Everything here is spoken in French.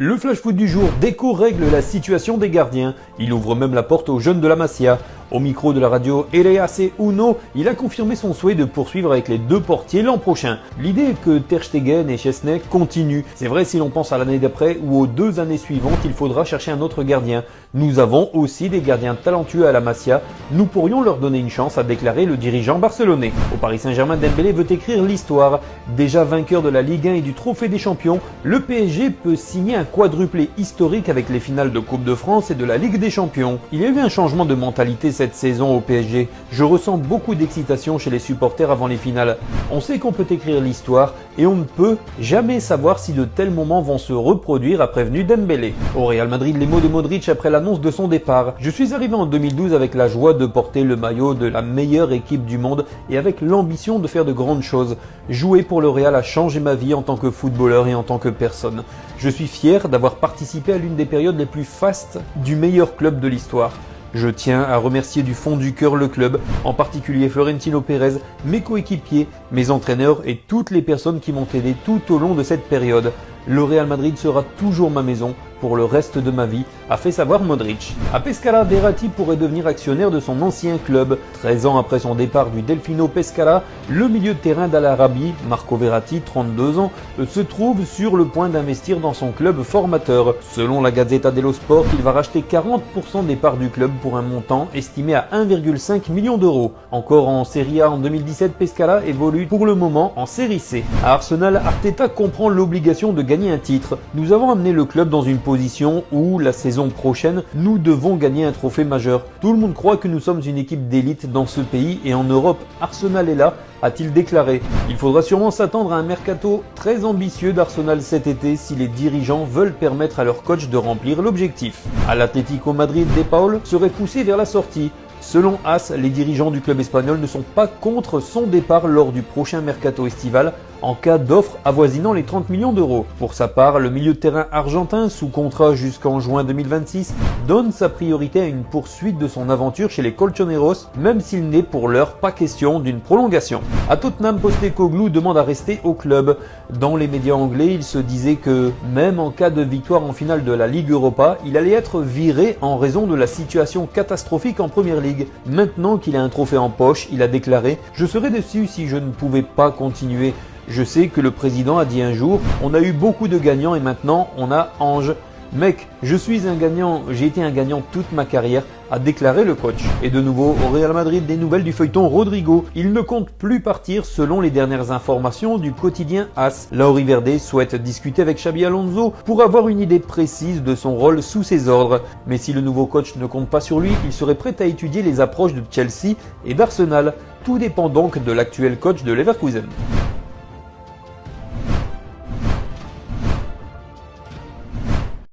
Le flash foot du jour, Deco règle la situation des gardiens. Il ouvre même la porte aux jeunes de la Masia. Au micro de la radio Eleas Uno, il a confirmé son souhait de poursuivre avec les deux portiers l'an prochain. L'idée est que Ter Stegen et Szczesny continuent. C'est vrai si l'on pense à l'année d'après ou aux 2 années suivantes, il faudra chercher un autre gardien. Nous avons aussi des gardiens talentueux à la Masia. Nous pourrions leur donner une chance, a déclaré le dirigeant barcelonais. Au Paris Saint-Germain, Dembélé veut écrire l'histoire. Déjà vainqueur de la Ligue 1 et du Trophée des Champions, le PSG peut signer un quadruplé historique avec les finales de Coupe de France et de la Ligue des Champions. Il y a eu un changement de mentalité cette saison au PSG. Je ressens beaucoup d'excitation chez les supporters avant les finales. On sait qu'on peut écrire l'histoire et on ne peut jamais savoir si de tels moments vont se reproduire, a prévenu Dembélé. Au Real Madrid, les mots de Modric après l'annonce de son départ. Je suis arrivé en 2012 avec la joie de porter le maillot de la meilleure équipe du monde et avec l'ambition de faire de grandes choses. Jouer pour le Real a changé ma vie en tant que footballeur et en tant que personne. Je suis fier d'avoir participé à l'une des périodes les plus fastes du meilleur club de l'histoire. Je tiens à remercier du fond du cœur le club, en particulier Florentino Pérez, mes coéquipiers, mes entraîneurs et toutes les personnes qui m'ont aidé tout au long de cette période. Le Real Madrid sera toujours ma maison pour le reste de ma vie, a fait savoir Modric. À Pescara, Verratti pourrait devenir actionnaire de son ancien club. 13 ans après son départ du Delfino Pescara, le milieu de terrain d'Al Arabi, Marco Verratti, 32 ans, se trouve sur le point d'investir dans son club formateur. Selon la Gazzetta dello Sport, il va racheter 40% des parts du club pour un montant estimé à 1,5 million d'euros. Encore en Serie A en 2017, Pescara évolue pour le moment en Série C. À Arsenal, Arteta comprend l'obligation de gagner un titre. Nous avons amené le club dans une position où, la saison prochaine, nous devons gagner un trophée majeur. Tout le monde croit que nous sommes une équipe d'élite dans ce pays et en Europe. Arsenal est là, a-t-il déclaré. Il faudra sûrement s'attendre à un mercato très ambitieux d'Arsenal cet été si les dirigeants veulent permettre à leur coach de remplir l'objectif. À l'Atlético Madrid, De Paul serait poussé vers la sortie. Selon AS, les dirigeants du club espagnol ne sont pas contre son départ lors du prochain mercato estival en cas d'offre avoisinant les 30 millions d'euros. Pour sa part, le milieu de terrain argentin, sous contrat jusqu'en juin 2026, donne sa priorité à une poursuite de son aventure chez les Colchoneros, même s'il n'est pour l'heure pas question d'une prolongation. À Tottenham, Postecoglou demande à rester au club. Dans les médias anglais, il se disait que, même en cas de victoire en finale de la Ligue Europa, il allait être viré en raison de la situation catastrophique en Première Ligue. Maintenant qu'il a un trophée en poche, il a déclaré « Je serais déçu si je ne pouvais pas continuer. Je sais que le président a dit un jour, on a eu beaucoup de gagnants et maintenant on a Ange. Mec, je suis un gagnant, j'ai été un gagnant toute ma carrière, a déclaré le coach. Et de nouveau, au Real Madrid, des nouvelles du feuilleton Rodrigo. Il ne compte plus partir selon les dernières informations du quotidien AS. Lauri Verde souhaite discuter avec Xabi Alonso pour avoir une idée précise de son rôle sous ses ordres. Mais si le nouveau coach ne compte pas sur lui, il serait prêt à étudier les approches de Chelsea et d'Arsenal. Tout dépend donc de l'actuel coach de Leverkusen.